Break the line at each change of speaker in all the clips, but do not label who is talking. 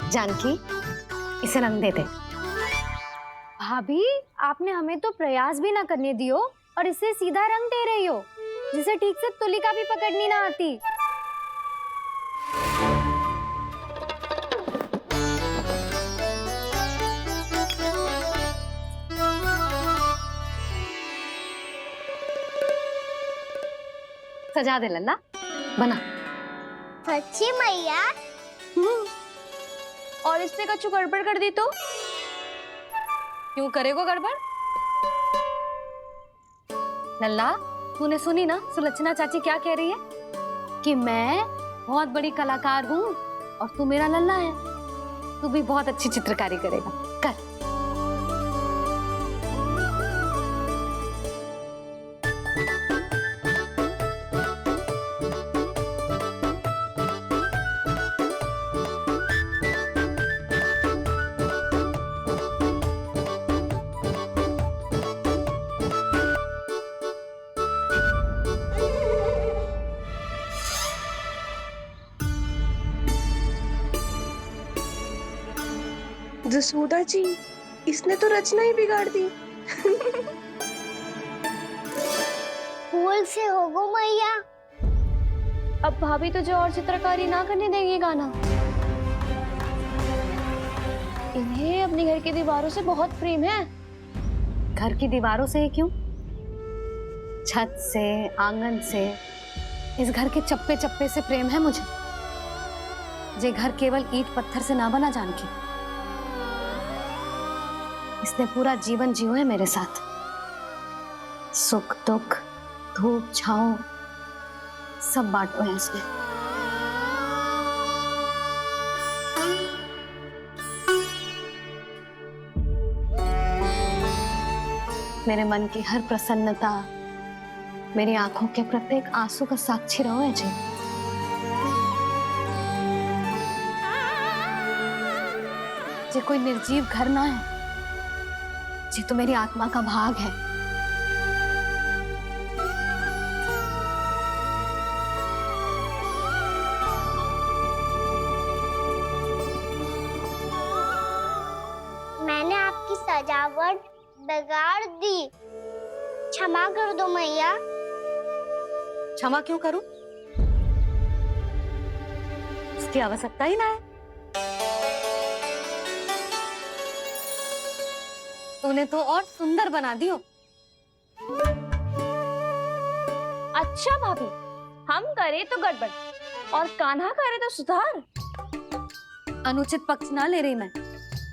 जानकी, इसे रंग दे दे।
भाभी, आपने हमें तो प्रयास भी ना करने दियो और इसे सीधा रंग दे रही हो, जिसे ठीक से तुलिका भी पकड़नी ना आती।
सजा दे लल्ला, बना।
सच्ची मैया?
और इसने कछु गड़बड़ कर दी तो?
क्यों करेगो गड़बड़? लल्ला, तूने सुनी ना सुलक्षणा चाची क्या कह रही है? कि मैं बहुत बड़ी कलाकार हूँ और तू मेरा लल्ला है। तू भी बहुत अच्छी चित्रकारी करेगा, कर।
जसोदा जी, इसने तो रचना ही बिगाड़ दी।
फूल से होगो मैया।
अब भाभी तुझे और चित्रकारी ना करने देंगी गाना। इन्हें अपने घर की दीवारों से बहुत प्रेम है।
घर की दीवारों से ही क्यों? छत से, आंगन से, इस घर के चप्पे चप्पे से प्रेम है मुझे। ये घर केवल ईंट पत्थर से ना बना जानकी। इसने पूरा जीवन जियो है मेरे साथ। सुख दुख, धूप छांव सब बांटो है इसने। मेरे मन की हर प्रसन्नता, मेरी आंखों के प्रत्येक आंसू का साक्षी रहो है जी। ये कोई निर्जीव घर ना है, ये तो मेरी आत्मा का भाग है।
मैंने आपकी सजावट बिगाड़ दी, क्षमा कर दो मैया।
क्षमा क्यों करूं? इसकी आवश्यकता ही ना है। तूने तो और सुंदर बना दियो।
अच्छा भाभी, हम करे तो गड़बड़ और कान्हा करे तो सुधार।
अनुचित पक्ष ना ले रही मैं,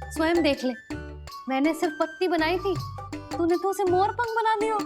स्वयं देख ले। मैंने सिर्फ पत्ती बनाई थी, तूने तो उसे मोर पंख बना दियो।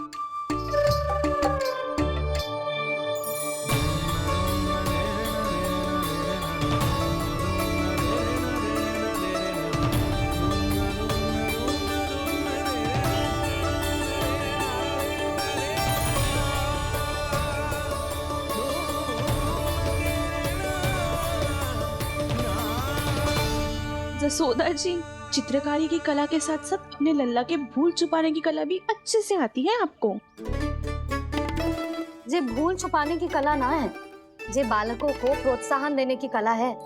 जसोदा जी, चित्रकारी की कला के साथ साथ अपने लल्ला के भूल छुपाने की कला भी अच्छे से आती है आपको।
ये भूल छुपाने की कला ना है, ये बालकों को प्रोत्साहन देने की कला है।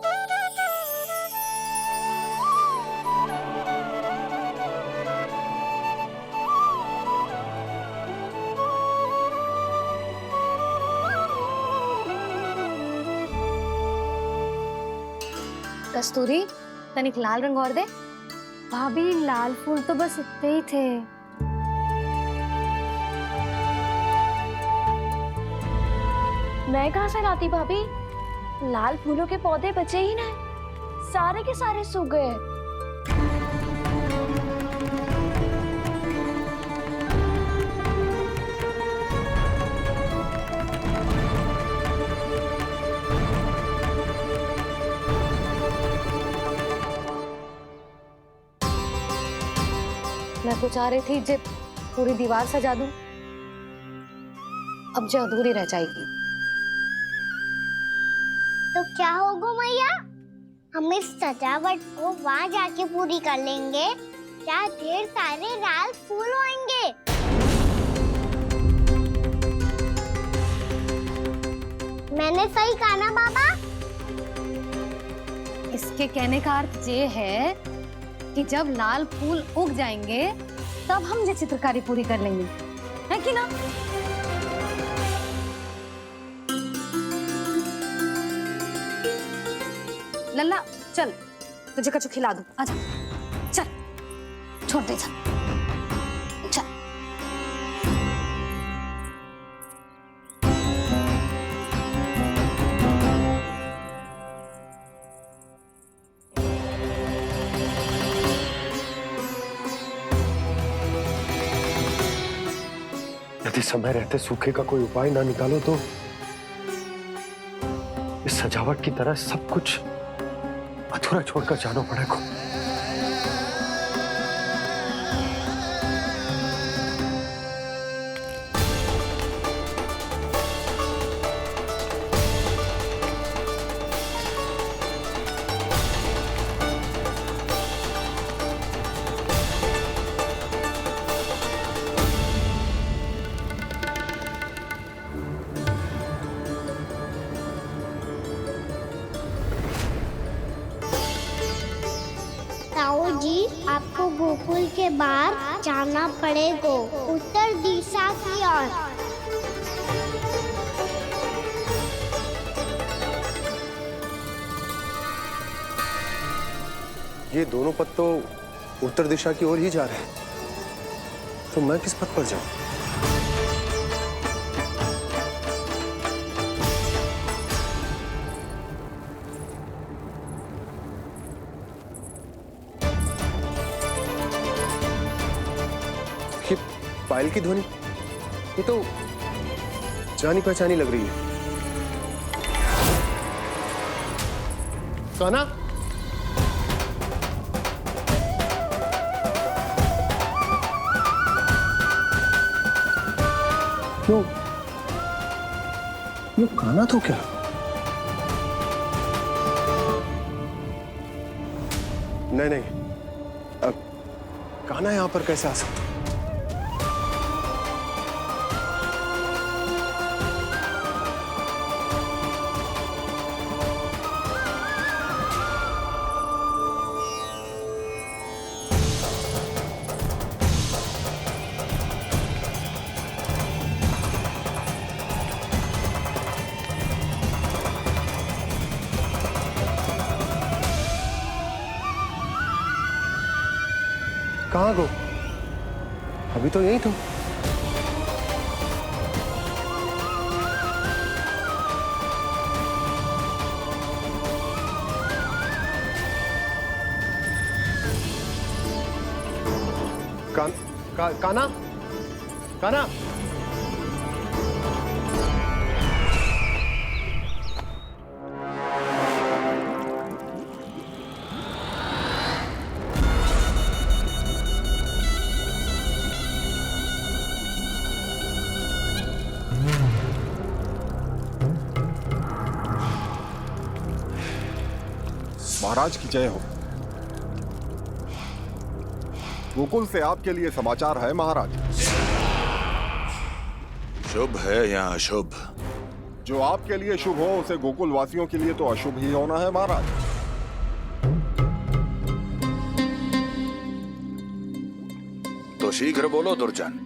कस्तूरी, तनिक लाल रंग और दे।
भाभी, लाल फूल तो बस इतने ही थे। मैं कहाँ से लाती भाभी? लाल फूलों के पौधे बचे ही ना, सारे के सारे सूख गए।
मैं तो चाह रही थी जे पूरी दीवार सजा दूं, अब जो अधूरी रह जाएगी।
तो क्या होगा मैया? हम इस सजावट को वहाँ जाके पूरी कर लेंगे, जहाँ ढेर सारे लाल फूल होंगे। मैंने सही कहा ना बाबा?
इसके कहने का अर्थ ये है कि जब लाल फूल उग जाएंगे तब हम ये चित्रकारी पूरी कर लेंगे, है कि ना? लल्ला चल, तुझे कछु खिला दूं, आजा, चल, छोड़ दे, चल, चल।
यदि समय रहते सूखे का कोई उपाय ना निकालो तो इस सजावट की तरह सब कुछ अधूरा छोड़कर जाना पड़ेगा।
ताऊ जी, आपको गोकुल के बाहर जाना पड़ेगा, उत्तर दिशा की ओर।
ये दोनों पथ तो उत्तर दिशा की ओर ही जा रहे हैं, तो मैं किस पथ पर जाऊं? ये पायल की ध्वनि, ये तो जानी पहचानी लग रही है। कान्हा, ये कान्हा तो क्या? नहीं, अब कान्हा यहां पर कैसे आ सकता? कहाँ गो? अभी तो यही तुम। कान्हा, कान्हा,
महाराज की जय हो। गोकुल से आपके लिए समाचार है महाराज।
शुभ है या अशुभ?
जो आपके लिए शुभ हो उसे गोकुल वासियों के लिए तो अशुभ ही होना है महाराज।
तो शीघ्र बोलो दुर्जन,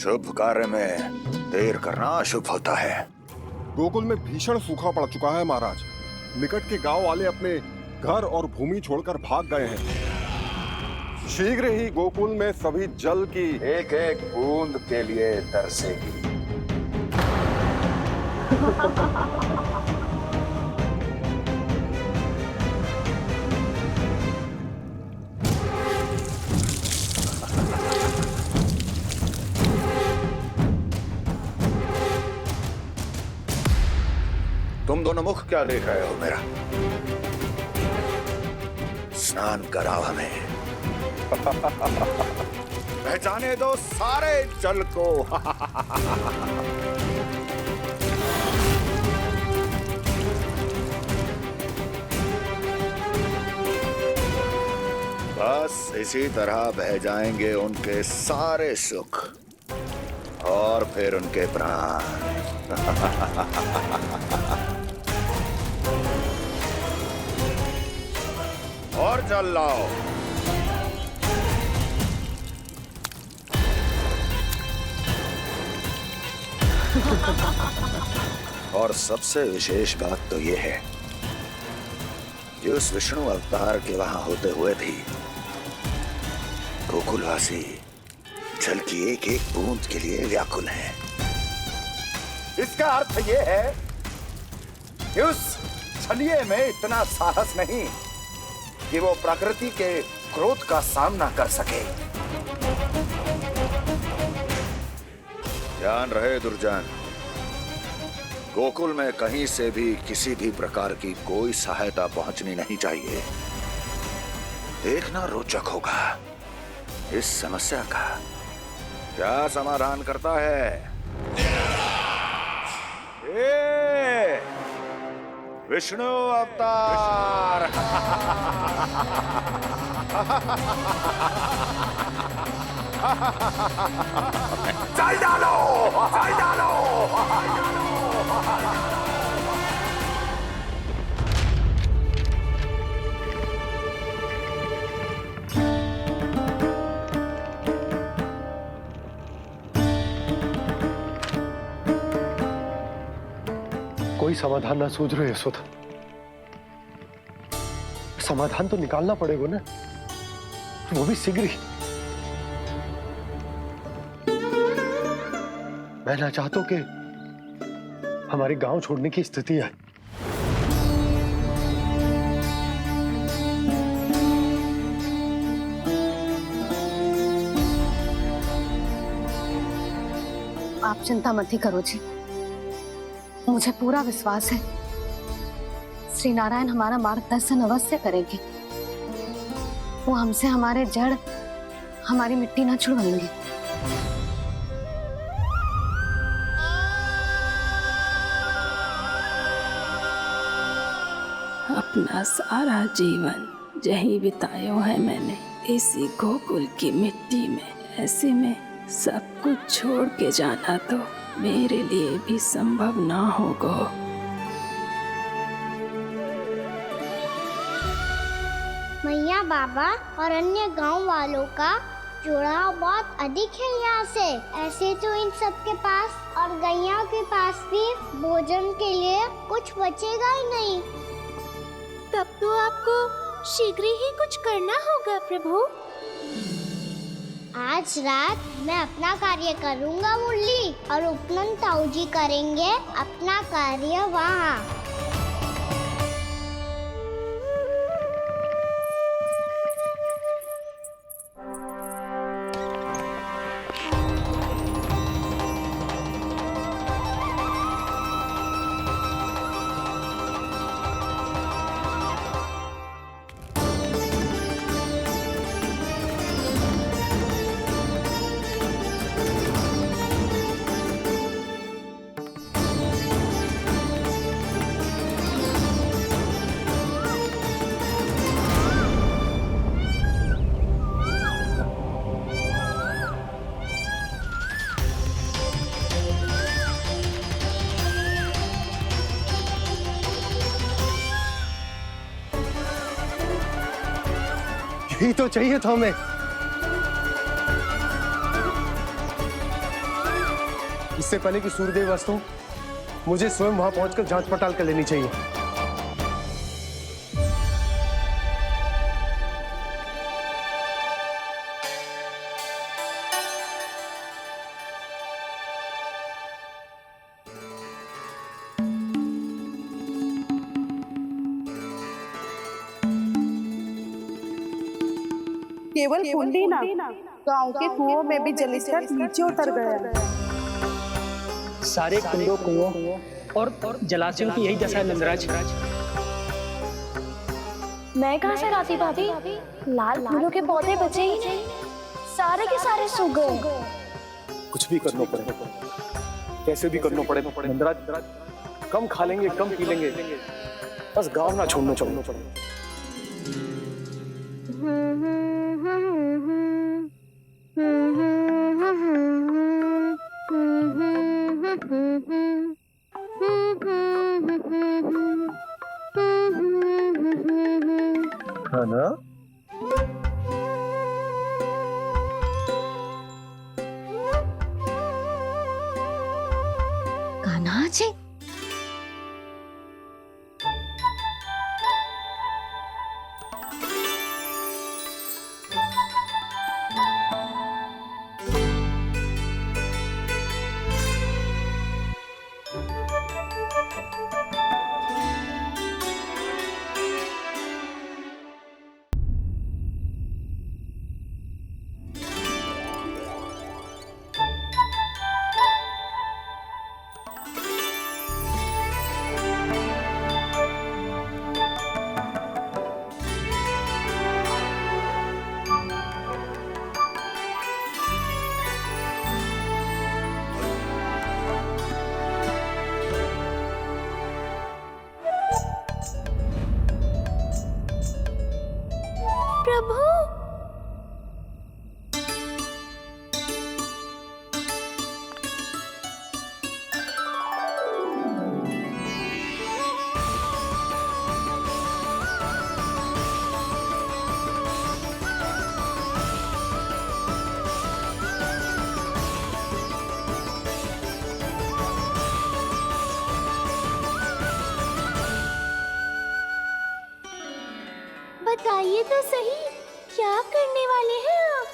शुभ कार्य में देर करना अशुभ होता है।
गोकुल में भीषण सूखा पड़ चुका है महाराज। निकट के गांव वाले अपने घर और भूमि छोड़कर भाग गए हैं। शीघ्र ही गोकुल में सभी जल की
एक एक बूंद के लिए तरसेगी। तुम दोनों मुख क्या देख रहे हो मेरा? स्नान कराओ हमें। पहचाने दो सारे जल को। बस इसी तरह बह जाएंगे उनके सारे सुख और फिर उनके प्राण। और जल लाओ। और सबसे विशेष बात तो यह है कि उस विष्णु अवतार के वहां होते हुए भी गोकुलवासी जल की एक एक बूंद के लिए व्याकुल हैं। इसका अर्थ यह है कि उस छलिए में इतना साहस नहीं कि वो प्रकृति के क्रोध का सामना कर सके। ध्यान रहे दुर्जन, गोकुल में कहीं से भी किसी भी प्रकार की कोई सहायता पहुंचनी नहीं चाहिए। देखना रोचक होगा इस समस्या का क्या समाधान करता है। ए, विष्णु अवतार। चल डालो, चल डालो।
कोई समाधान ना सूझ रहे यशोदा। समाधान तो निकालना पड़ेगा ना, वो भी शीघ्र ही। मैं ना चाहता कि हमारे गांव छोड़ने की स्थिति है।
आप चिंता मत ही करो जी, मुझे पूरा विश्वास है श्री नारायण हमारा मार्गदर्शन अवश्य करेंगे। वो हमसे हमारे जड़, हमारी मिट्टी ना छुड़वाएंगे।
अपना सारा जीवन यही बितायो है मैंने, इसी गोकुल की मिट्टी में। ऐसे में सब कुछ छोड़ के जाना तो मेरे लिए भी संभव ना होगा।
मैया बाबा और अन्य गांव वालों का जुड़ाव बहुत अधिक है यहाँ से। ऐसे तो इन सब के पास और गैया के पास भी भोजन के लिए कुछ बचेगा ही नहीं।
तब तो आपको शीघ्र ही कुछ करना होगा प्रभु।
आज रात मैं अपना कार्य करूँगा मुरली, और उपनंद ताऊ जी करेंगे अपना कार्य वहाँ।
यही तो चाहिए था हमें। इससे पहले कि सूर्यदेव अस्त, मुझे स्वयं वहां पहुंचकर जांच पड़ताल कर लेनी चाहिए।
केवल कुंडी ना, गांव के कुओं में भी जलस्तर नीचे उतर गया।
सारे कुंडों, कुओं और जलाशयों की यही दशा है नंदराज।
मैं कहाँ से लाती भाभी? लाल फूलों के पौधे बचे ही नहीं, सारे के सारे सूख गए।
कुछ भी करना पड़े, कैसे भी करना पड़े नंदराज। कम खा लेंगे, कम पी लेंगे, बस गांव ना छोड़ना चाहिए। है ना?
कान्हा जी,
प्रभु, बताइए तो सही, क्या करने वाले हैं आप?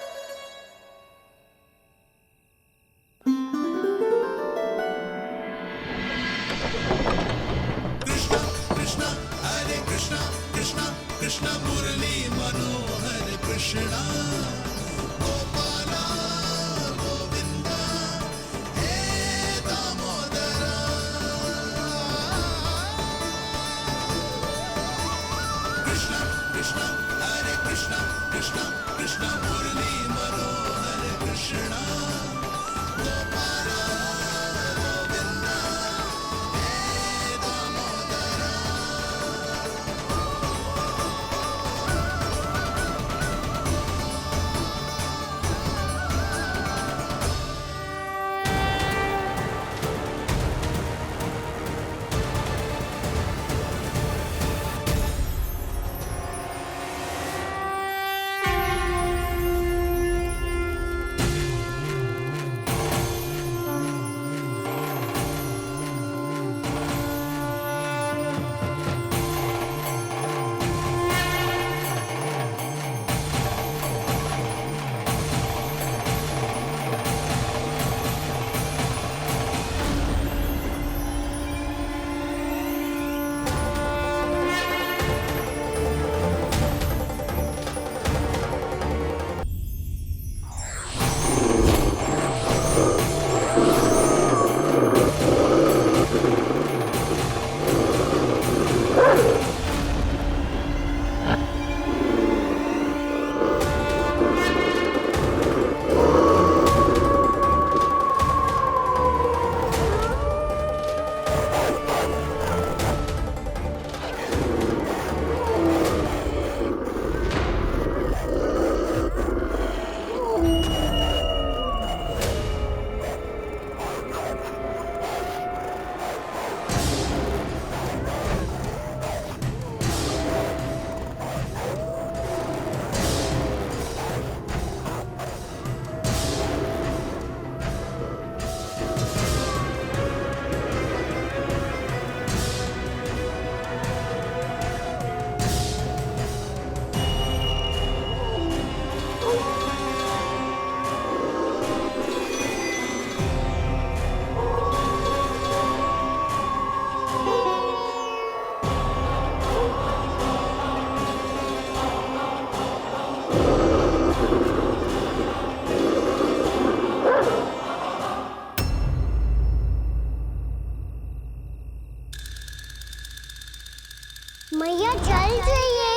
मैया जल जाइए।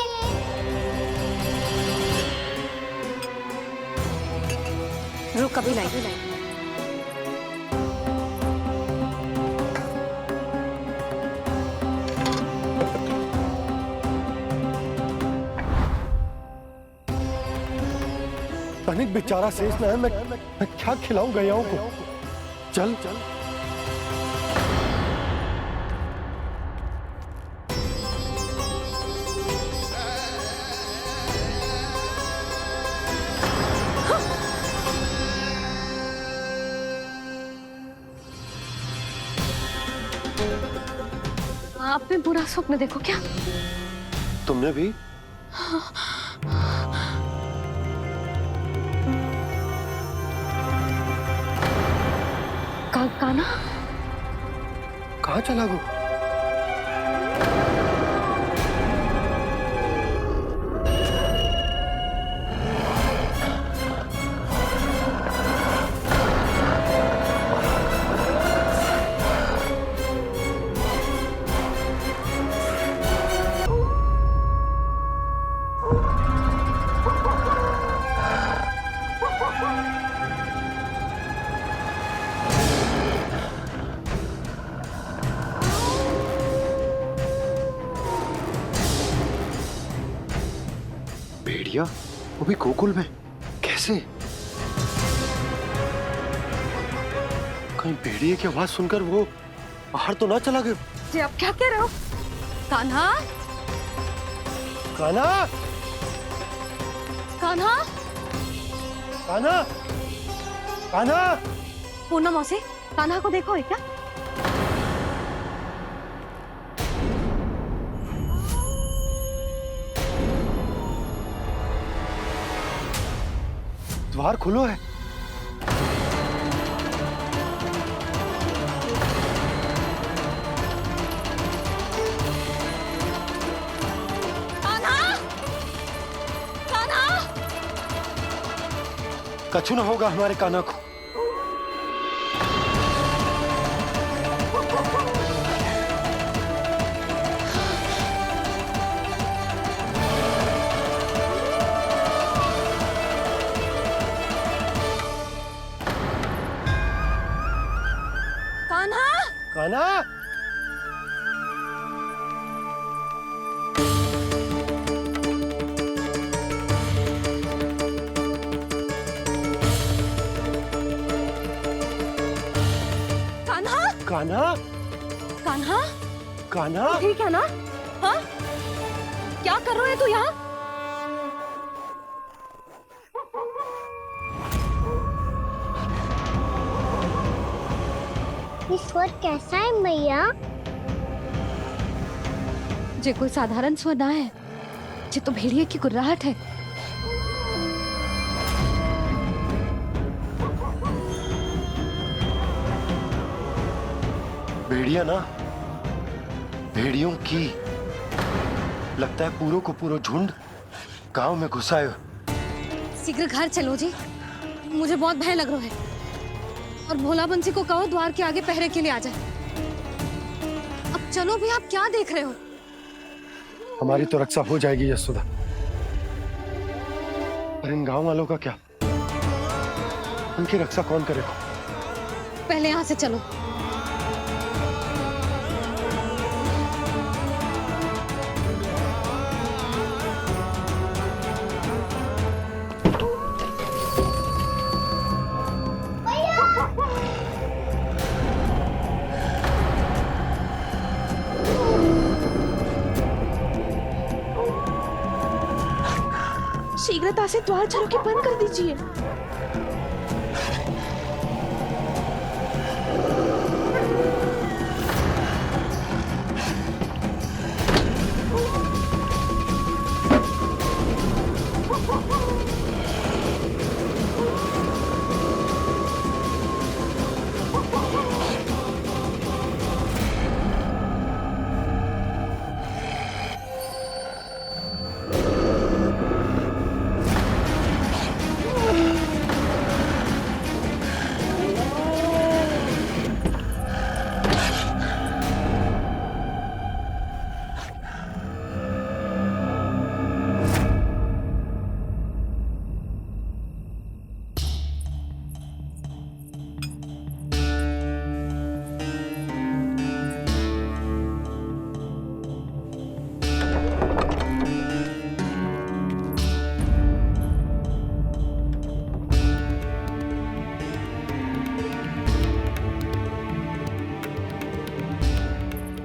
रुक, अभी लाई।
तनिक बेचारा शेष न है, मैं क्या खिलाऊं गैयाओं को? चल चल।
आपने बुरा स्वप्न देखो क्या?
तुमने भी?
काना?
कहाँ चला गो? भेड़िया वो भी गोकुल में? कैसे? कहीं भेड़िए की आवाज सुनकर वो बाहर तो ना चला गया?
जी आप क्या कह रहे हो? कान्हा?
कान्हा!
कान्हा?
कान्हा! कान्हा!
पूनम मौसी, कान्हा को देखो है क्या?
द्वार खुलो है। कछु न होगा हमारे कान्हा को। कान्हा! कान्हा!
कान्हा?
कान्हा!
ठीक है ना? हाँ? क्या कर रहे हो तू यहाँ?
ये स्वर कैसा है मैया?
जे कोई साधारण स्वर ना है, जे तो भेड़िए की गुर्राहट है।
भेड़िया ना, भेड़ियों की लगता है पूरों को पूरा झुंड गांव में घुसा है।
शीघ्र घर चलो जी, मुझे बहुत भय लग रहा है। और भोला बंसी को कहो द्वार के आगे पहरे के लिए आ जाए। अब चलो भी, आप क्या देख रहे हो?
हमारी तो रक्षा हो जाएगी यशोदा, पर इन गांव वालों का क्या? उनकी रक्षा कौन करेगा?
पहले यहाँ से चलो।
शीघ्रता से द्वार चारों के बंद कर दीजिए।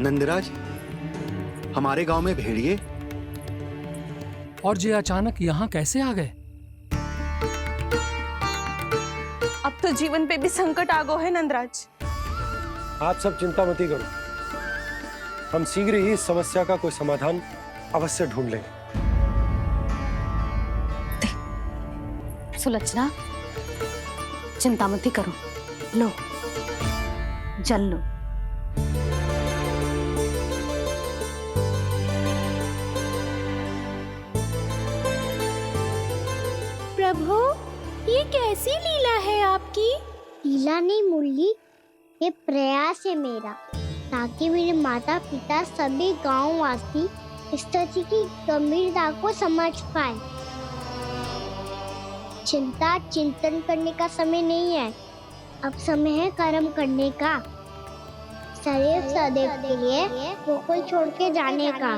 नंदराज, हमारे गांव में भेड़िए?
और ये अचानक यहाँ कैसे आ गए?
अब तो जीवन पे भी संकट आ गो है नंदराज।
आप सब चिंता मत करो, हम शीघ्र ही इस समस्या का कोई समाधान अवश्य ढूंढ लेंगे।
सुलोचना, चिंता मत ही करो, लो जल लो।
प्रभु, ये कैसी लीला है आपकी?
लीला नहीं मुरली, ये प्रयास है मेरा, ताकि मेरे माता पिता सभी गांव वासी स्थिति की गंभीरता को समझ पाए। चिंता चिंतन करने का समय नहीं है, अब समय है कर्म करने का, सदैव सदैव के लिए गोकुल छोड़ के जाने का।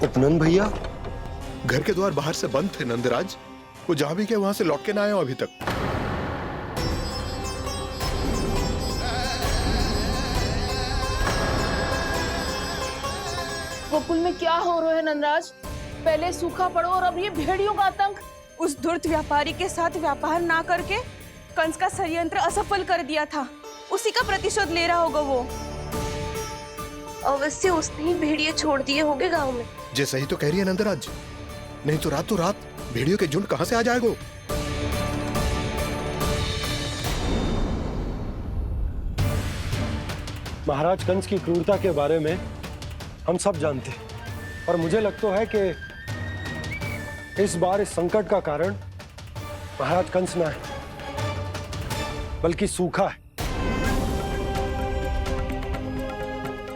उपनंद भैया, घर के द्वार बाहर से बंद थे नंदराज। वो जहां भी गए वहां से लौट के ना आए हो अभी तक।
गोकुल में क्या हो रहा है नंदराज? पहले सूखा पड़ो और अब ये भेड़ियों का आतंक। उस धूर्त व्यापारी के साथ व्यापार ना करके कंस का षड्यंत्र असफल कर दिया था, उसी का प्रतिशोध ले रहा होगा वो।
अवश्य उसने ही भेड़िए छोड़ दिए होंगे गांव में।
जे सही तो कह रही है नंदराज, नहीं तो रात भेड़ियों के झुंड कहां से आ जाएगा।
महाराज कंस की क्रूरता के बारे में हम सब जानते हैं, और मुझे लगता है कि इस बार इस संकट का कारण महाराज कंस ना है, बल्कि सूखा है।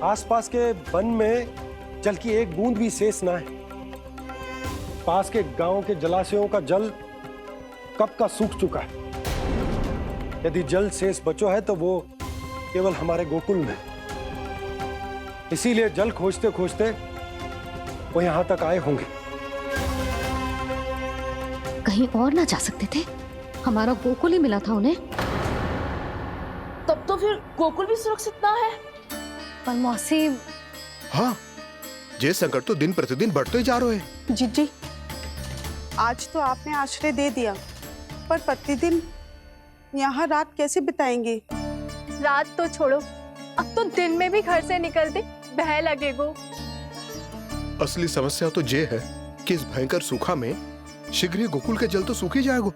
आसपास के वन में जल की एक बूंद भी शेष ना है। पास के गांव के जलाशयों का जल कब का सूख चुका है। यदि जल शेष बचो है तो वो केवल हमारे गोकुल में। इसीलिए जल खोजते खोजते वो यहां तक आए होंगे।
कहीं और ना जा सकते थे? हमारा गोकुल ही मिला था उन्हें।
तब तो फिर गोकुल भी सुरक्षित ना है।
पर मौसी,
हाँ, ये संकट तो दिन प्रतिदिन बढ़ते ही जा रहे हैं।
जीजी, आज तो आपने आश्रय दे दिया, पर प्रतिदिन यहाँ रात कैसे बिताएंगे?
रात तो छोड़ो, अब तो दिन में भी घर से निकलते भय लगेगो।
असली समस्या तो ये है कि इस भयंकर सूखा में शीघ्र ही गोकुल के जल तो सूख ही जाएगा।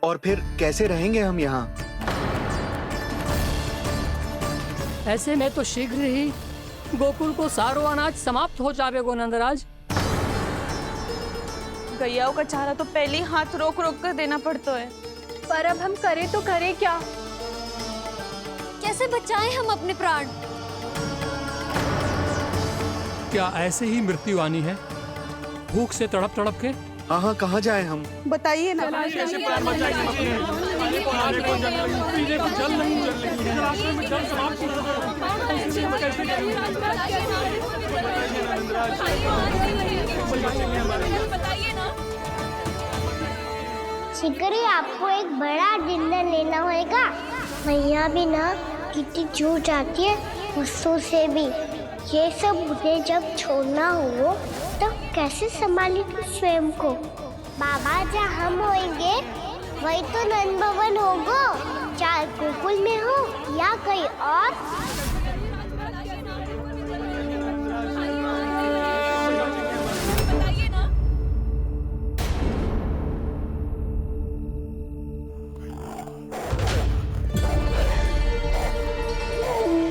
और फिर कैसे रहेंगे हम यहाँ?
ऐसे में तो शीघ्र ही गोकुल को सारो अनाज समाप्त हो जाएगो नंदराज।
गैयाओं का चारा तो पहले ही हाथ रोक रोक कर देना पड़ता है।
पर अब हम करें तो करें क्या? कैसे बचाएं हम अपने प्राण?
क्या ऐसे ही मृत्यु आनी है, भूख से तड़प तड़प के?
हाँ, कहाँ जाए हम?
बताइए ना।
कैसे प्राण बचाएंगे हम अपने? खाने को जल नहीं, पीने को जल नहीं, रास्ते में जल समाप्त हो गया।
शीघ्र ही आपको एक बड़ा डिनर लेना होगा। मैया भी ना कितनी जूझ जाती है गुस्सों से भी। ये सब मुझे जब छोड़ना हो तो कैसे संभालेंगे स्वयं को? बाबा जहाँ हम होंगे वही तो नंद भवन होगा, चाहे गोकुल में हो या कहीं और।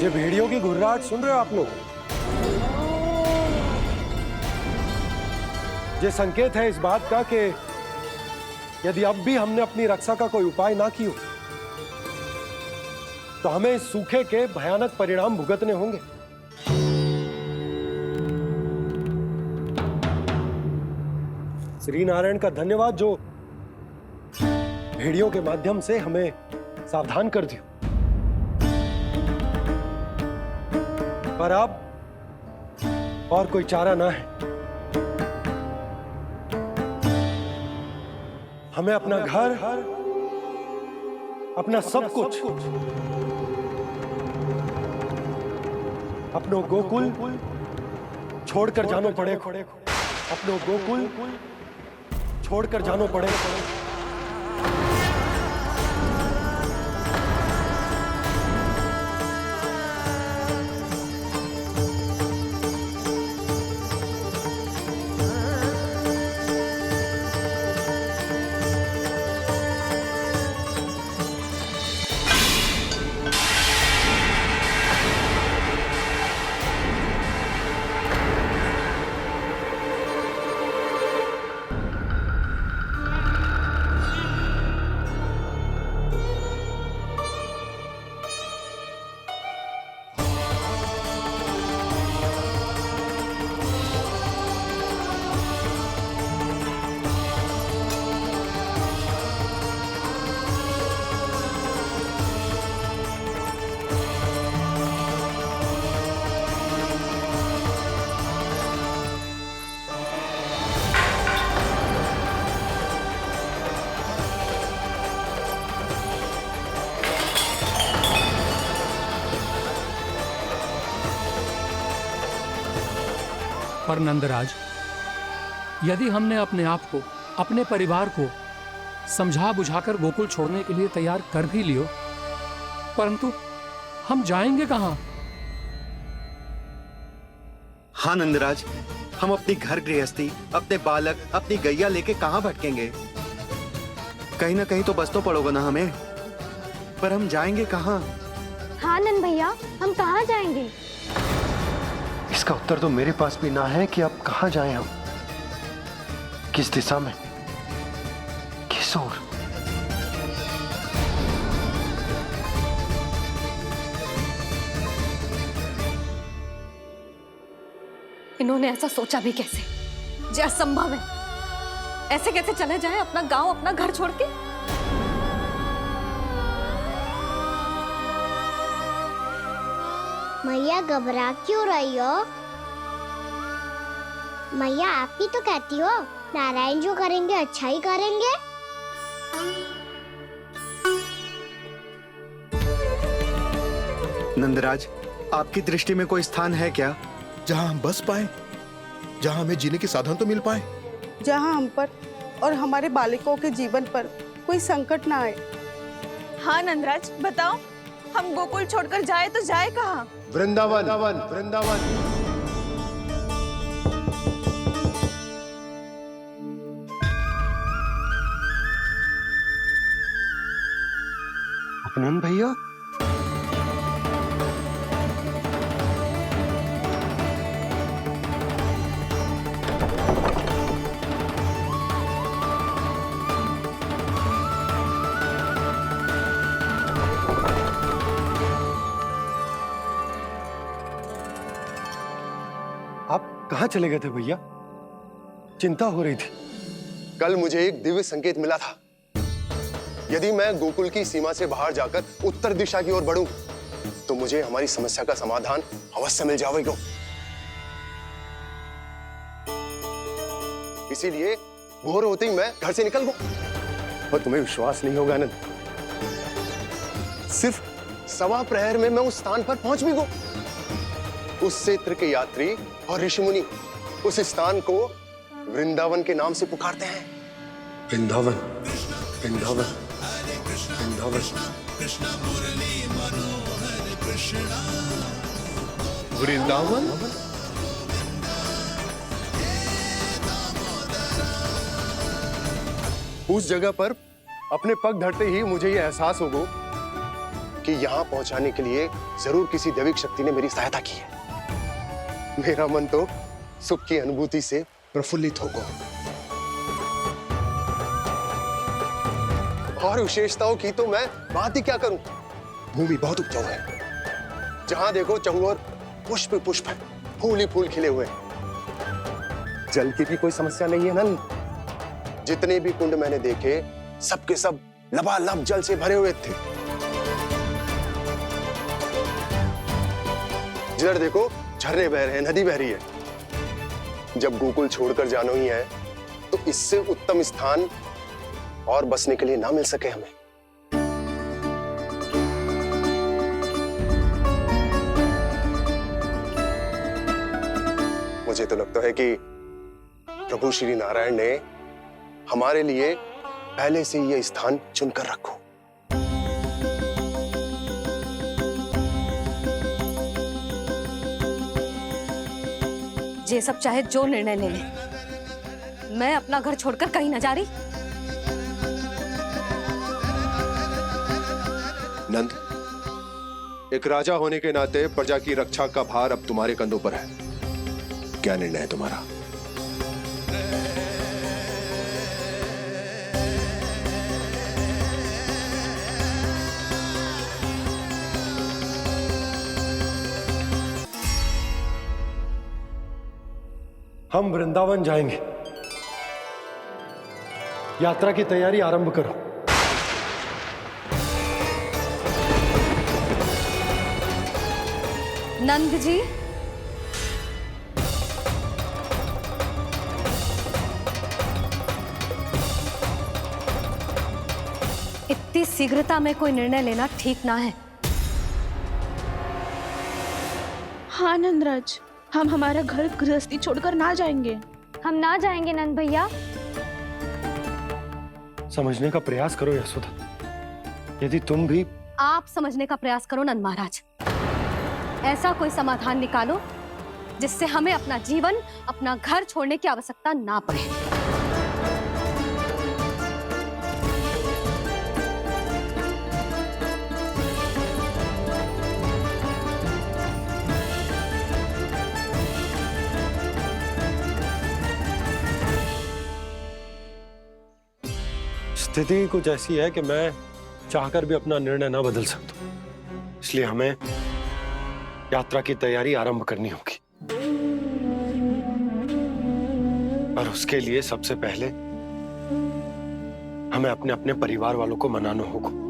ये भेड़ियों की घुर्राहट सुन रहे हो आप लोग? ये संकेत है इस बात का कि यदि अब भी हमने अपनी रक्षा का कोई उपाय ना किया तो हमें इस सूखे के भयानक परिणाम भुगतने होंगे। श्री नारायण का धन्यवाद जो भेड़ियों के माध्यम से हमें सावधान कर दिया। पर अब और कोई चारा ना है। हमें अपना घर, अपना सब कुछ अपनो गोकुल छोड़कर जानो पड़े, अपनो गोकुल छोड़कर जानो पड़े।
पर नंदराज, यदि हमने अपने आप को, अपने परिवार को समझा बुझाकर गोकुल छोड़ने के लिए तैयार कर भी लियो, परंतु हम जाएंगे कहां?
हाँ नंदराज, हम अपनी घर गृहस्थी, अपने बालक, अपनी गैया लेके कहाँ भटकेंगे? कहीं ना कहीं तो बस तो पड़ोगे ना हमें, पर हम जाएंगे कहाँ?
हाँ नंद भैया, हम कहाँ जाएंगे?
इसका उत्तर तो मेरे पास भी ना है कि अब कहां जाएं हम, किस दिशा में, किस ओर।
इन्होंने ऐसा सोचा भी कैसे? जो असंभव है। ऐसे कैसे चले जाए अपना गांव, अपना घर छोड़ के?
मैया घबरा क्यों रही हो? मैया आप ही तो कहती हो नारायण जो करेंगे अच्छा ही करेंगे।
नंदराज, आपकी दृष्टि में कोई स्थान है क्या
जहां हम बस पाए, जहां हमें जीने के साधन तो मिल पाए,
जहाँ हम पर और हमारे बालकों के जीवन पर कोई संकट ना आए।
हाँ नंदराज, बताओ, हम गोकुल छोड़कर जाए तो जाए कहाँ?
वृंदावन, वृंदावन। अपनन भैया, कहाँ चले गए थे भैया? चिंता हो रही थी।
कल मुझे एक दिव्य संकेत मिला था। यदि मैं गोकुल की सीमा से बाहर जाकर उत्तर दिशा की ओर बढ़ूं, तो मुझे हमारी समस्या का समाधान अवश्य मिल जाएगा। इसीलिए भोर होते ही मैं घर से निकल गया। और तुम्हें विश्वास नहीं होगा आनंद, सिर्फ 1.25 प्रहर में मैं उस स्थान पर पहुंच भी गया। उस क्षेत्र के यात्री और ऋषिमुनि उस स्थान को वृंदावन के नाम से पुकारते हैं।
वृंदावन, वृंदावन, वृंदावन।
वृंदावन।
उस जगह पर अपने पग धरते ही मुझे यह एहसास होगा कि यहां पहुंचाने के लिए जरूर किसी दैविक शक्ति ने मेरी सहायता की है। मेरा मन तो सुख की अनुभूति से प्रफुल्लित होगा। और विशेषताओं की तो मैं बात ही क्या करूं। भूमि बहुत उपजाऊ है, जहां देखो चहुओर पुष्प पुष्प है, फूल ही फूल खिले हुए। जल की भी कोई समस्या नहीं है नंद। जितने भी कुंड मैंने देखे, सबके सब लबालब जल से भरे हुए थे। जिधर देखो झरने बह रहे हैं, नदी बह रही है। जब गोकुल छोड़कर जाना ही है, तो इससे उत्तम स्थान और बसने के लिए ना मिल सके हमें। मुझे तो लगता है कि प्रभु श्री नारायण ने हमारे लिए पहले से ये स्थान चुनकर रखो।
ये सब चाहे जो निर्णय ले ले, मैं अपना घर छोड़कर कहीं न जा रही।
नंद, एक राजा होने के नाते प्रजा की रक्षा का भार अब तुम्हारे कंधों पर है। क्या निर्णय है तुम्हारा?
हम वृंदावन जाएंगे। यात्रा की तैयारी आरंभ करो।
नंद जी, इतनी शीघ्रता में कोई निर्णय लेना ठीक ना है।
हाँ नंदराज, हम हमारा घर गृहस्थी छोड़कर ना जाएंगे।
हम ना जाएंगे नंद भैया।
समझने का प्रयास करो यशोदा। यदि तुम भी
आप समझने का प्रयास करो नंद महाराज। ऐसा कोई समाधान निकालो जिससे हमें अपना जीवन, अपना घर छोड़ने की आवश्यकता ना पड़े।
स्थिति कुछ ऐसी है कि मैं चाहकर भी अपना निर्णय ना बदल सकता, इसलिए हमें यात्रा की तैयारी आरंभ करनी होगी। और उसके लिए सबसे पहले हमें अपने अपने परिवार वालों को मनाना होगा।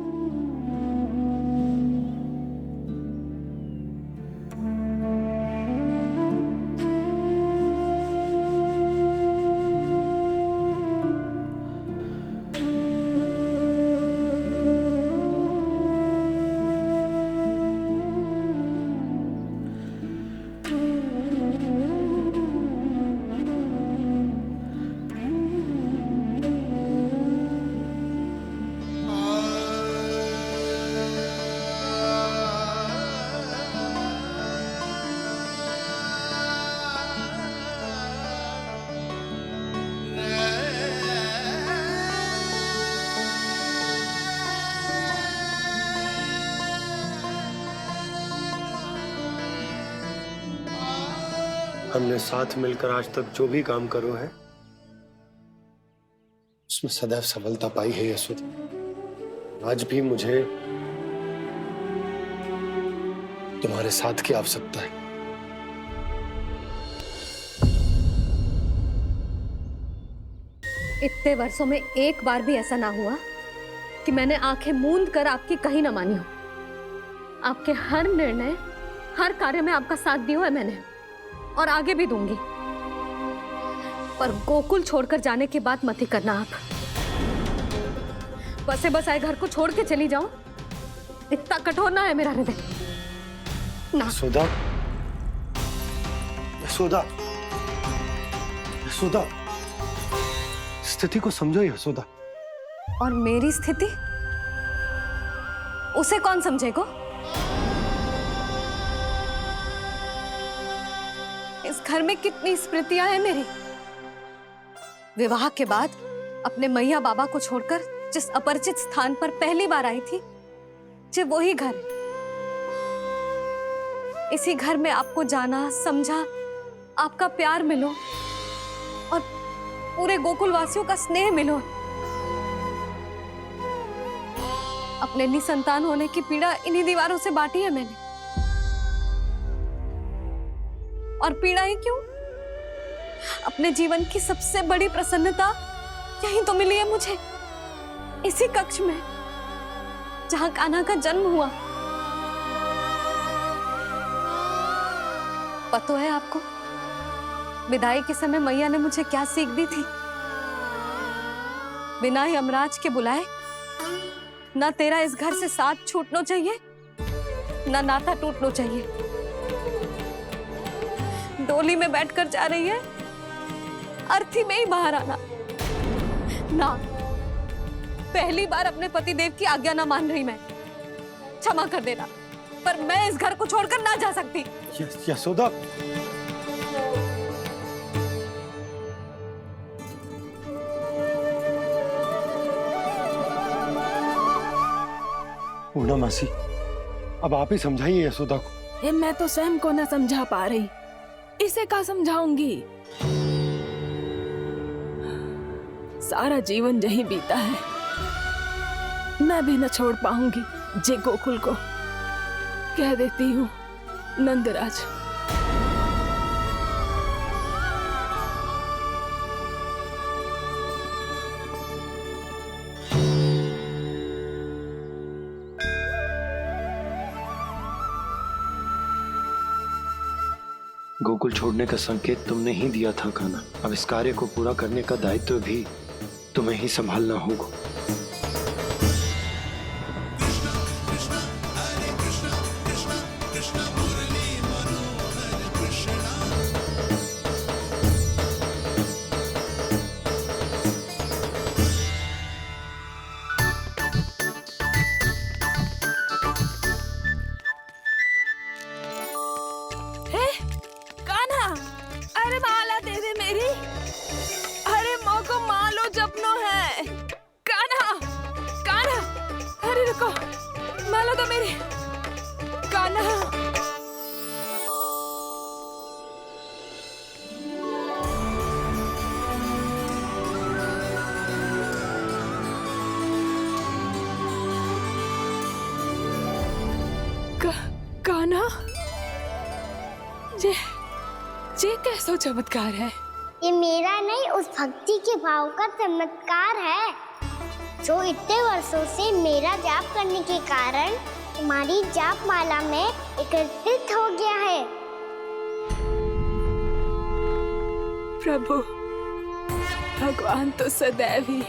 हमने साथ मिलकर आज तक जो भी काम करो है उसमें सदैव सफलता पाई है यशोदा। आज भी मुझे तुम्हारे साथ की आवश्यकता है।
इतने वर्षों में एक बार भी ऐसा ना हुआ कि मैंने आंखें मूंद कर आपकी कहीं ना मानी हो। आपके हर निर्णय, हर कार्य में आपका साथ दिया है मैंने, और आगे भी दूंगी। पर गोकुल छोड़कर जाने की बात मत ही करना आप। बसे बसाए घर को छोड़ के चली जाऊं, इतना कठोर ना है मेरा हृदय ना।
यशोदा, यशोदा, यशोदा, स्थिति को समझो यशोदा।
और मेरी स्थिति उसे कौन समझेगा? इस घर में कितनी स्मृतियां हैं मेरी। विवाह के बाद अपने मैया बाबा को छोड़कर जिस अपरिचित स्थान पर पहली बार आई थी, जो वही घर है। इसी घर में आपको जाना, समझा, आपका प्यार मिलो और पूरे गोकुल वासियों का स्नेह मिलो। अपने निसंतान होने की पीड़ा इन्हीं दीवारों से बांटी है मैंने। और पीड़ा ही क्यों? अपने जीवन की सबसे बड़ी प्रसन्नता यही तो मिली है मुझे, इसी कक्ष में जहां कान्हा का जन्म हुआ। पता है आपको विदाई के समय मैया ने मुझे क्या सीख दी थी? बिना ही यमराज के बुलाए ना तेरा इस घर से साथ छूटना चाहिए, ना नाता टूटना चाहिए। डोली में बैठकर जा रही है, अर्थी में ही बाहर आना। ना, पहली बार अपने पतिदेव की आज्ञा ना मान रही मैं, क्षमा कर देना, पर मैं इस घर को छोड़कर ना जा सकती।
यशोदा, पूर्णा मासी, अब आप ही समझाइए यशोदा को।
मैं तो स्वयं को न समझा पा रही, इसे क्या समझाऊंगी? सारा जीवन यही बीता है, मैं भी न छोड़ पाऊंगी जे गोकुल को। कह देती हूँ नंदराज।
गोकुल छोड़ने का संकेत तुमने ही दिया था कान्हा। अब इस कार्य को पूरा करने का दायित्व भी तुम्हें ही संभालना होगा।
अरे माला दे दे मेरी। अरे माँ को मालो जपनो है। कान्हा, कान्हा, अरे रुको, माला दो मेरी। कान्हा। कान्हा, ये कैसा चमत्कार है?
ये मेरा नहीं, उस भक्ति के भाव का चमत्कार है जो इतने वर्षों से मेरा जाप करने के कारण तुम्हारी जाप माला में एकत्रित हो गया है।
प्रभु, भगवान तो सदैव ही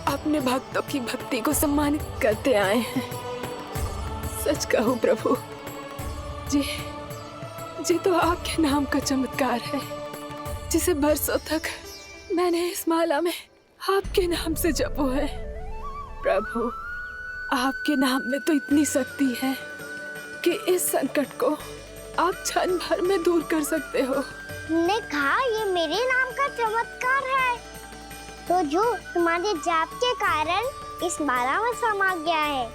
अपने भक्तों की भक्ति को सम्मानित करते आए हैं। सच कहूं प्रभु, जी तो आपके नाम का चमत्कार है, जिसे बरसों तक मैंने इस माला में आपके नाम से जपो है। प्रभु, आपके नाम में तो इतनी शक्ति है कि इस संकट को आप क्षण भर में दूर कर सकते हो।
तुमने कहा ये मेरे नाम का चमत्कार है, तो जो तुम्हारे जाप के कारण इस माला में समा गया है,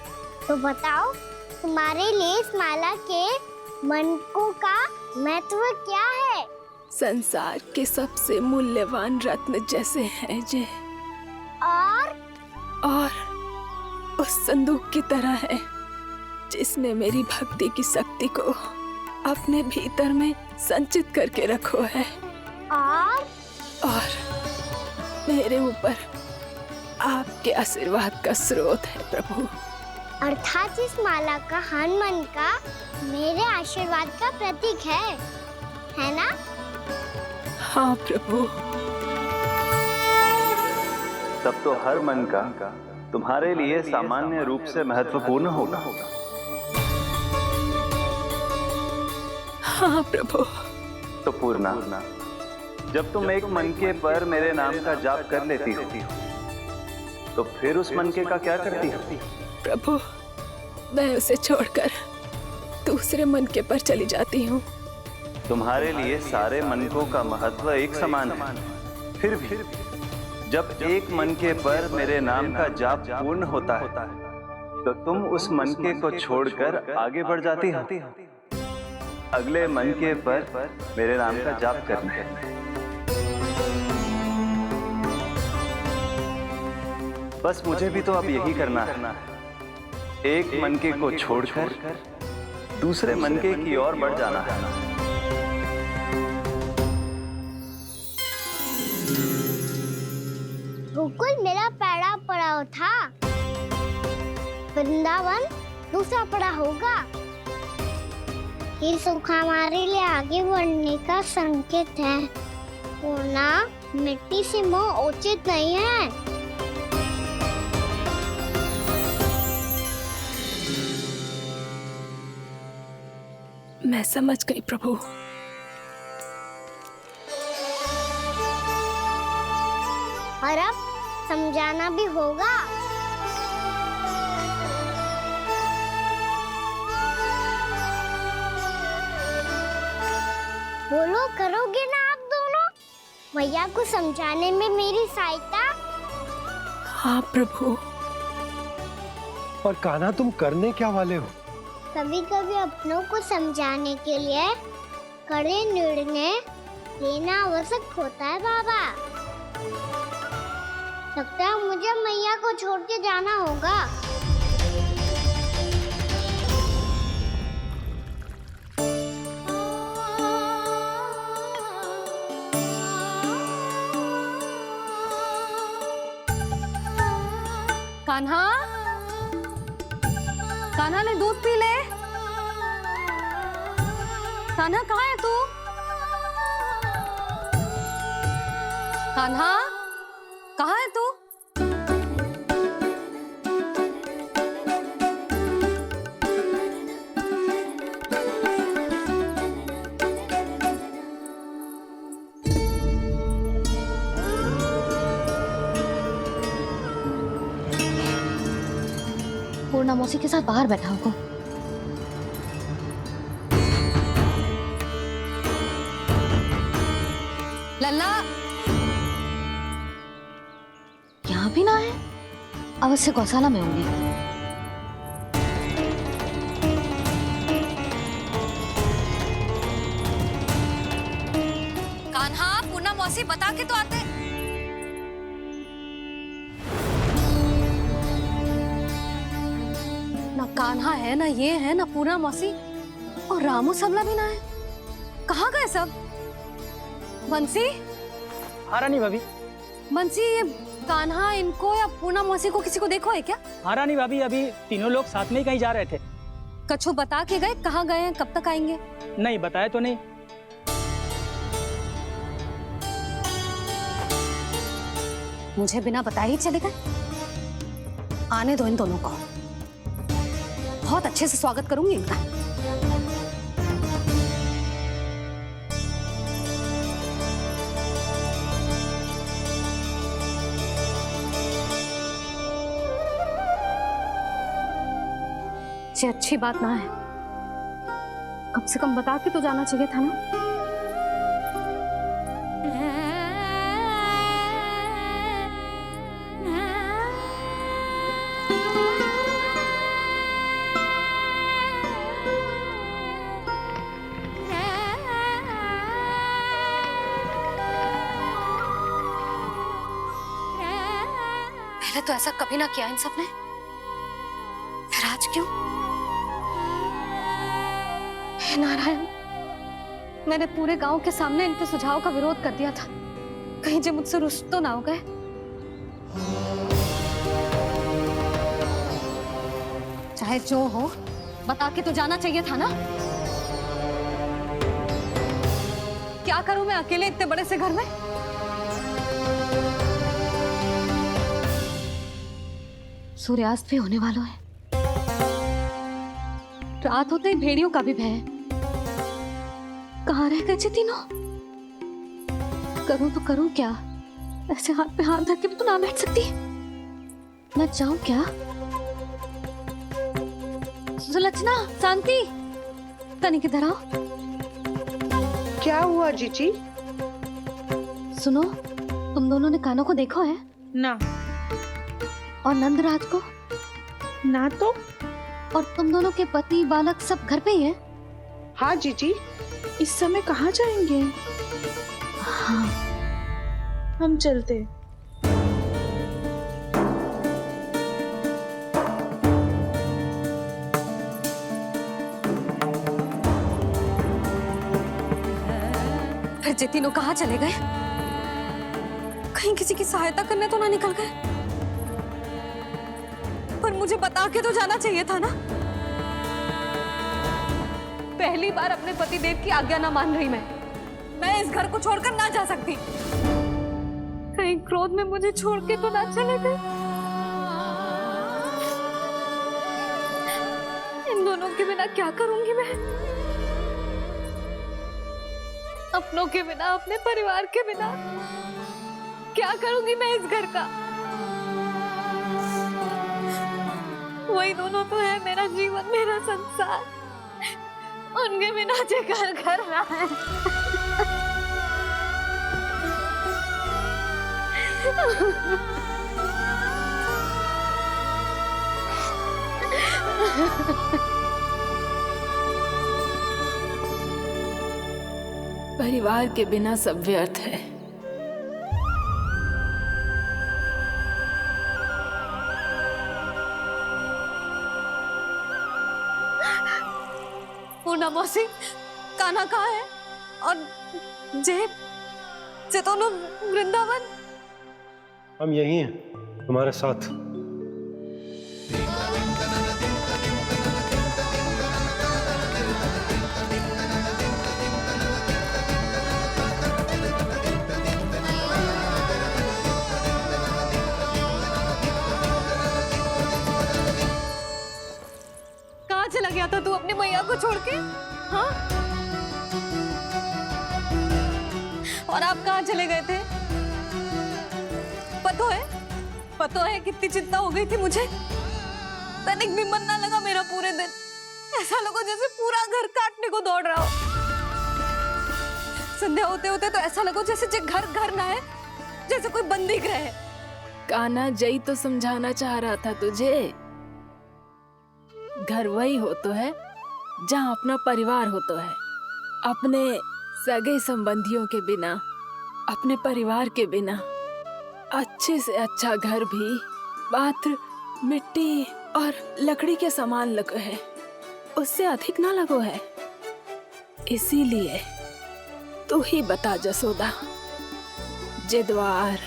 तो बताओ तुम्हारे लिए इस माला के मनकों का महत्व क्या है?
संसार के सबसे मूल्यवान रत्न जैसे हैं जे, और उस संदूक की तरह है जिसने मेरी भक्ति की शक्ति को अपने भीतर में संचित करके रखो है। और मेरे ऊपर आपके आशीर्वाद का स्रोत है प्रभु।
अर्थात इस माला का हनुमान का मेरे आशीर्वाद का प्रतीक है ना?
हाँ प्रभु।
तब तो हर मन का तुम्हारे लिए सामान्य रूप से महत्वपूर्ण होगा।
हाँ प्रभु।
तो पूर्णा, जब तुम एक मनके पर मेरे नाम का जाप कर लेती हो, तो फिर उस मनके का क्या करती हो?
प्रभु, मैं उसे छोड़कर दूसरे मनके पर चली जाती हूँ।
तुम्हारे लिए सारे मनकों का महत्व एक समान है। फिर भी जब एक मनके पर मेरे नाम का जाप पूर्ण होता है, तो तुम उस मनके को छोड़कर आगे बढ़ जाती हो अगले मनके पर मेरे नाम का जाप करने। बस मुझे भी तो अब यही करना है, एक मनके को छोड़कर दूसरे मनके की ओर बढ़ जाना है।
गोकुल मेरा पहला पड़ाव था, वृंदावन दूसरा पड़ा होगा। ये सुख हमारे लिए आगे बढ़ने का संकेत है। पूर्णा, मिट्टी से मोह उचित नहीं है।
मैं समझ गई प्रभु,
और अब समझाना भी होगा। बोलो, करोगे ना आप दोनों? भैया को समझाने में मेरी सहायता।
हाँ प्रभु।
और कान्हा, तुम करने क्या वाले हो?
कभी कभी अपनों को समझाने के लिए कड़े निर्णय लेना आवश्यक होता है बाबा। लगता है मुझे मैया को छोड़ के जाना होगा।
कान्हा, कान्हा ने दूध पी ले। कान्हा कहाँ है तू? कान्हा, कहाँ है तू? पूर्णा मौसी के साथ बाहर बैठा होगा। लल्ला, यहाँ भी ना है। अवश्य गौशाला में होंगे। कान्हा, पूर्णा मौसी बता के तो आते। ना कान्हा है, ना ये है, ना पूर्णा मौसी, और रामू सबला भी ना है। कहाँ गए सब? बंसी?
हाँ रानी भाभी।
बंसी, ये कान्हा इनको या पूर्णा मौसी को किसी को देखो है क्या?
हाँ रानी भाभी, अभी तीनों लोग साथ में ही कहीं जा रहे थे।
कछु बता के गए कहाँ गए हैं, कब तक आएंगे?
नहीं बताया तो नहीं।
मुझे बिना बताए ही चले गए? आने दो इन दोनों को, बहुत अच्छे से स्वागत करूंगी इनका। ये अच्छी बात ना है, कम से कम बता के तो जाना चाहिए था ना। पहले तो ऐसा कभी ना किया इन सब ने, फिर आज क्यों? हे नारायण, मैंने पूरे गांव के सामने इनके सुझाव का विरोध कर दिया था। कहीं जो मुझसे रुष्ट तो ना हो गए। चाहे जो हो, बता के तो जाना चाहिए था ना। क्या करूं मैं अकेले इतने बड़े से घर में? सूर्यास्त भी होने वाला है। रात होते ही भेड़ियों का भी भय है। कहाँ रह गए तीनों? करूं तो करूं क्या? ऐसे हाथ पे हाथ धर के भी तो ना बैठ सकती। मैं जाऊं क्या? सुलक्षणा, शांति, तनिक इधर आओ।
क्या हुआ जीजी?
सुनो, तुम दोनों ने कानों को देखो है?
ना।
और नंदराज को?
ना तो।
और तुम दोनों के पति बालक सब घर पे ही है?
हाँ जीजी, इस समय कहाँ जाएंगे?
हाँ।
हम चलते।
फिर जे तीनों कहाँ चले गए? कहीं किसी की सहायता करने तो ना निकल गए? पर मुझे बता के तो जाना चाहिए था ना। पहली बार अपने पति देव की आज्ञा ना मान रही मैं इस घर को छोड़कर ना जा सकती। कहीं क्रोध में मुझे छोड़ के तो ना चले गए। इन दोनों के बिना क्या करूंगी मैं? अपनों के बिना, अपने परिवार के बिना क्या करूंगी मैं इस घर का? वही दोनों तो है मेरा जीवन, मेरा संसार। उनके बिना जे घर घर रहा है।
परिवार के बिना सब व्यर्थ है।
पूर्णा मौसी, कान्हा कहाँ है? और जे दोनों वृंदावन?
हम यही हैं, तुम्हारे साथ।
कहाँ चला गया था तू अपनी मैया को छोड़ के? हाँ? और आप कहाँ चले गए थे? पता है कितनी चिंता हो गई थी मुझे। तनिक भी मन ना लगा मेरा पूरे दिन। ऐसा लगा जैसे पूरा घर काटने को दौड़ रहा हो। संध्या होते होते तो ऐसा लगा जैसे घर घर ना है, जैसे कोई बंदी गृह है।
कान्हा जई तो समझाना चाह रहा था तुझे। घर वही हो तो है जहाँ अपना परिवार हो तो है। अपने सगे संबंधियों के बिना, अपने परिवार के बिना अच्छे से अच्छा घर भी मात्र मिट्टी और लकड़ी के समान लगो है, उससे अधिक ना लगो है। इसीलिए तू ही बता जसोदा, जे द्वार,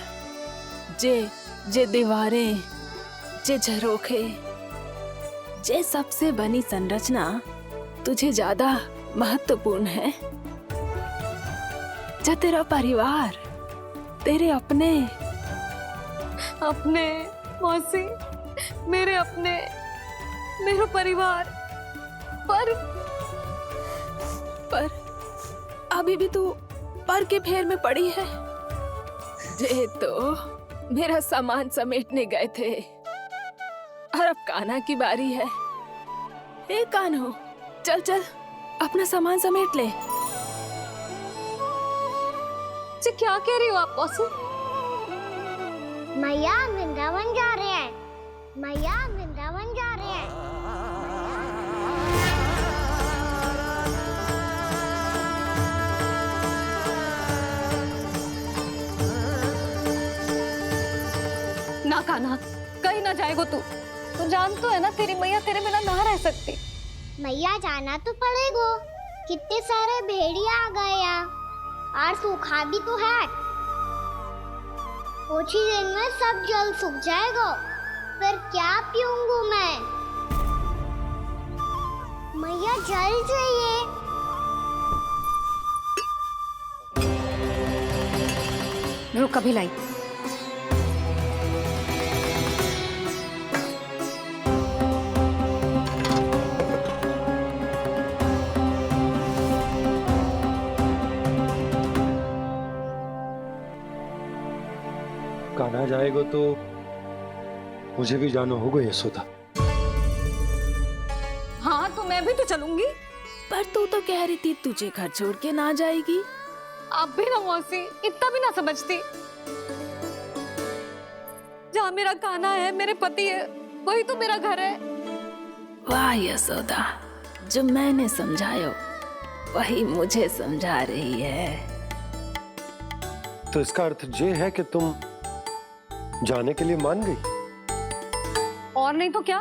जे दीवारें, जे झरोखे, जे सबसे बनी संरचना तुझे ज्यादा महत्वपूर्ण है? जो तेरा परिवार, तेरे अपने
मौसी, मेरा परिवार।
पर अभी भी तू पर के फेर में पड़ी है। जे तो मेरा सामान समेटने गए थे और अब कान्हा की बारी है। ए कान्हो, चल चल अपना सामान समेट ले।
जी क्या कह रही हो आप मौसी?
मैया वृंदावन जा रहे हैं। मैया वृंदावन जा रहे हैं।
ना कान्हा, कहीं ना जाएगो तू। तू जान तो है ना तेरी मैया तेरे बिना ना रह सकती।
मैया जाना तो पड़ेगा। कितने सारे भेड़िया आ गए यहाँ, और सूखा भी तो है। कुछ ही दिन में सब जल सूख जाएगा, फिर क्या पीऊंगी मैं? मैया जल चाहिए।
रुक, कभी लाई।
कान्हा जाएगा तो मुझे भी जाना होगा यशोदा।
हाँ तो मैं भी तो चलूंगी।
पर तू तो कह रही थी तुझे घर छोड़ के ना जाएगी।
आप भी ना मौसी, इतना भी ना समझती। जहाँ मेरा कान्हा है, मेरे पति है, वही तो मेरा घर है।
वाह यशोदा, जो मैंने समझायो वही मुझे समझा रही है।
तो इसका अर्थ ये है कि तुम जाने के लिए मान गई?
और नहीं तो क्या।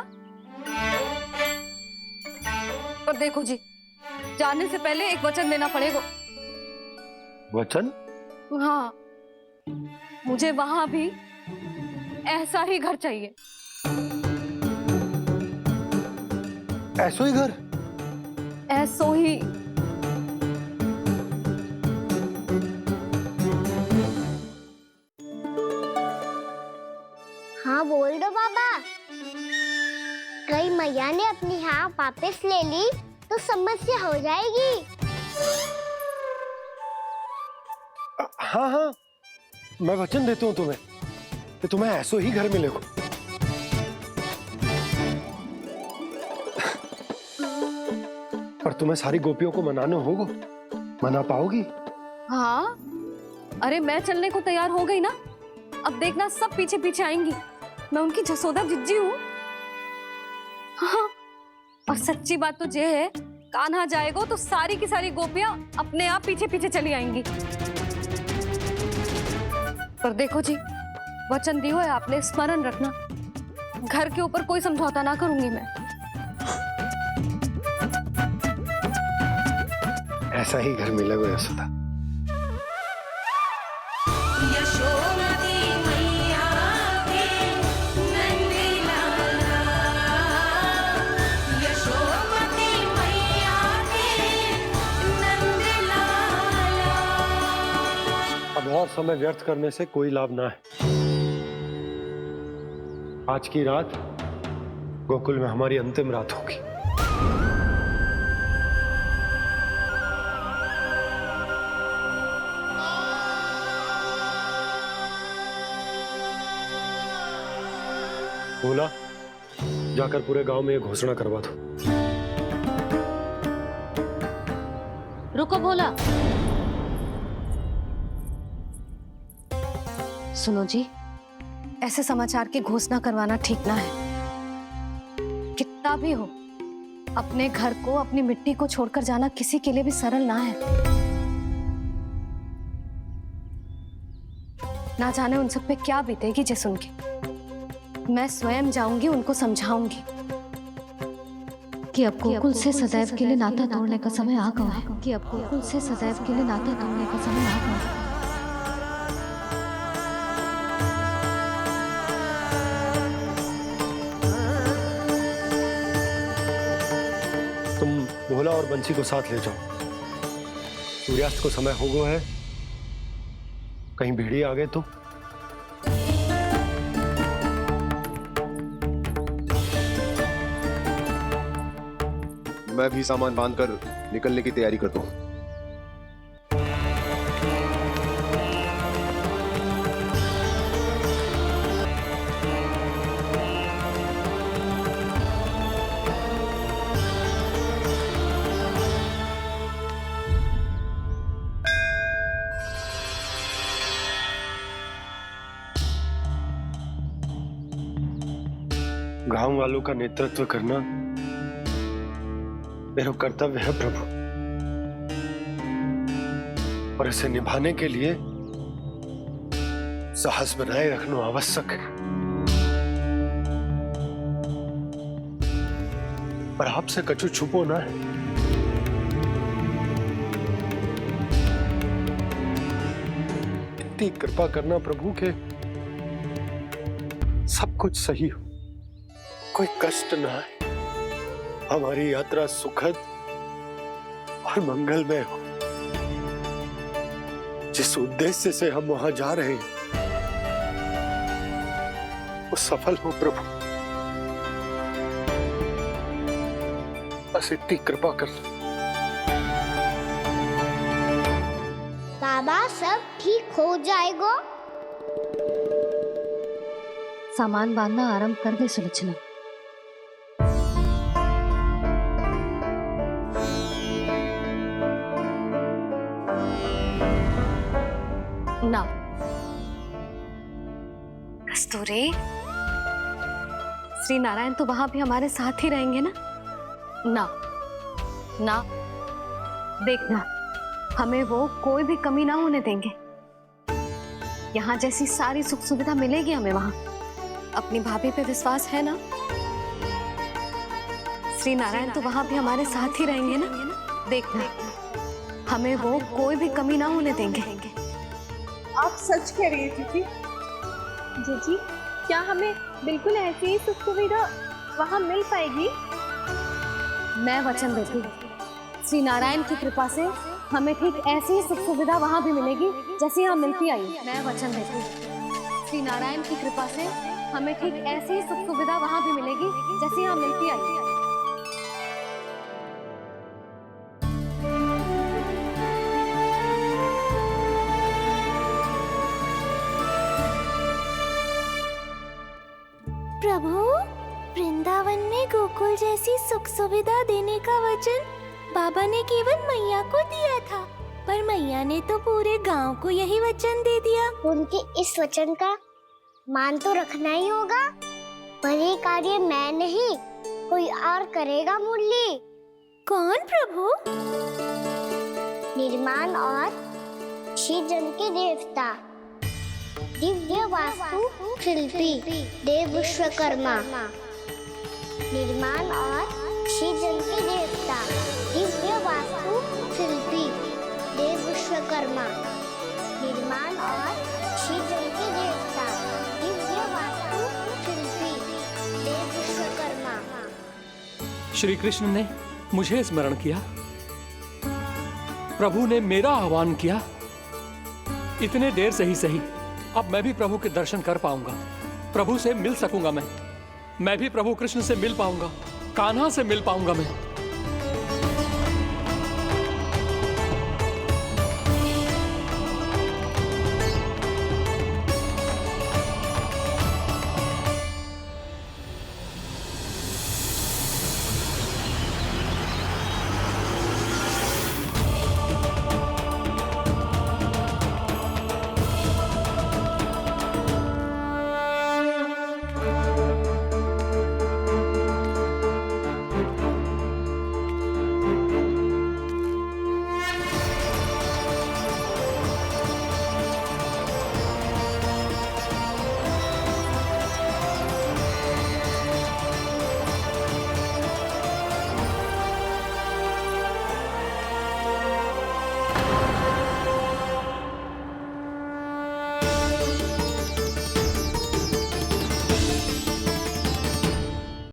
पर देखो जी, जाने से पहले एक वचन देना पड़ेगा।
वचन?
हाँ, मुझे वहां भी ऐसा ही घर चाहिए।
ऐसो ही घर?
ऐसो ही।
हाँ बोल दो बाबा। कहीं मैया ने अपनी हाँ वापस ले ली तो समस्या हो जाएगी।
हाँ हाँ, मैं वचन देता हूं तुम्हें कि तुम्हें ऐसो ही घर मिलेगा। पर तुम्हें सारी गोपियों को मनाना होगा। मना पाओगी?
हाँ, अरे मैं चलने को तैयार हो गई ना। अब देखना सब पीछे पीछे आएंगी। मैं उनकी जसोदा जिज्जी हूँ। हाँ, और सच्ची बात तो ये है, कान्हा जाएगा तो सारी की सारी गोपियां अपने आप पीछे पीछे चली आएंगी। पर देखो जी, वचन दियो है आपने, स्मरण रखना, घर के ऊपर कोई समझौता ना करूंगी मैं।
ऐसा ही घर मिलेगा यशोदा। अब और समय व्यर्थ करने से कोई लाभ ना है। आज की रात गोकुल में हमारी अंतिम रात होगी। बोला, जाकर पूरे गांव में ये घोषणा करवा दो।
रुको भोला। सुनो जी, ऐसे समाचार की घोषणा करवाना ठीक ना है। कितना भी हो, अपने घर को, अपनी मिट्टी को छोड़कर जाना किसी के लिए भी सरल ना है। ना जाने उन सब पे क्या बीतेगी जे सुन के। मैं स्वयं जाऊंगी, उनको समझाऊंगी कि अब गोकुल से सदैव के लिए नाता तोड़ने का समय आ गया है। कि अब गोकुल से सदैव के लिए नाता तोड़ने का समय आ गया है।
तुम भोला और बंसी को साथ ले जाओ। सूर्यास्त को समय हो गया है, कहीं भेड़िए आ गए तो।
मैं भी सामान बांधकर निकलने की तैयारी करता हूँ।
गांव वालों का नेतृत्व करना मेरा कर्तव्य है प्रभु, और इसे निभाने के लिए साहस बनाए रखना आवश्यक है। पर आपसे कछु छुपो ना है। इतनी कृपा करना प्रभु के सब कुछ सही हो, कोई कष्ट ना है, हमारी यात्रा सुखद और मंगलमय हो। जिस उद्देश्य से हम वहां जा रहे हैं वो सफल हो प्रभु, बस इतनी कृपा कर।
बाबा सब ठीक हो जाएगा।
सामान बांधना आरंभ कर दे सुलोचना। ना कस्तूरी, श्री नारायण तो वहां भी हमारे साथ ही रहेंगे ना? ना ना, देखना हमें वो कोई भी कमी ना होने देंगे। यहाँ जैसी सारी सुख सुविधा मिलेगी हमें वहां। अपनी भाभी पे विश्वास है ना? श्री नारायण तो वहां भी हमारे साथ ही रहेंगे ना? देखना हमें वो कोई भी कमी ना होने देंगे।
आप सच कह रही है दीदी।
जीजी, क्या हमें बिल्कुल ऐसी ही सुख सुविधा वहाँ मिल पाएगी?
मैं वचन देती हूँ, श्री नारायण की कृपा से हमें ठीक ऐसी ही सुख सुविधा वहाँ भी मिलेगी जैसी यहाँ मिलती आई। मैं वचन देती हूँ, श्री नारायण की कृपा से हमें ठीक ऐसी ही सुख सुविधा वहाँ भी मिलेगी जैसी यहाँ मिलती आई।
प्रभु, वृंदावन में गोकुल जैसी सुख सुविधा देने का वचन बाबा ने केवल मैया को दिया था, पर मैया ने तो पूरे गांव को यही वचन दे दिया। उनके इस वचन का मान तो रखना ही होगा, पर ये कार्य मैं नहीं कोई और करेगा मुरली। कौन प्रभु? निर्माण और सृजन के देवता, दिव्य वास्तु शिल्पी देव विश्वकर्मा। निर्माण और सृजन के देवता, दिव्य वास्तु शिल्पी देव विश्वकर्मा। निर्माण और सृजन के देवता, दिव्य वास्तु शिल्पी देव विश्वकर्मा।
श्री कृष्ण ने मुझे स्मरण किया, प्रभु ने मेरा आह्वान किया। इतने देर से ही सही, अब मैं भी प्रभु के दर्शन कर पाऊंगा, प्रभु से मिल सकूंगा। मैं भी प्रभु कृष्ण से मिल पाऊंगा, कान्हा से मिल पाऊंगा मैं।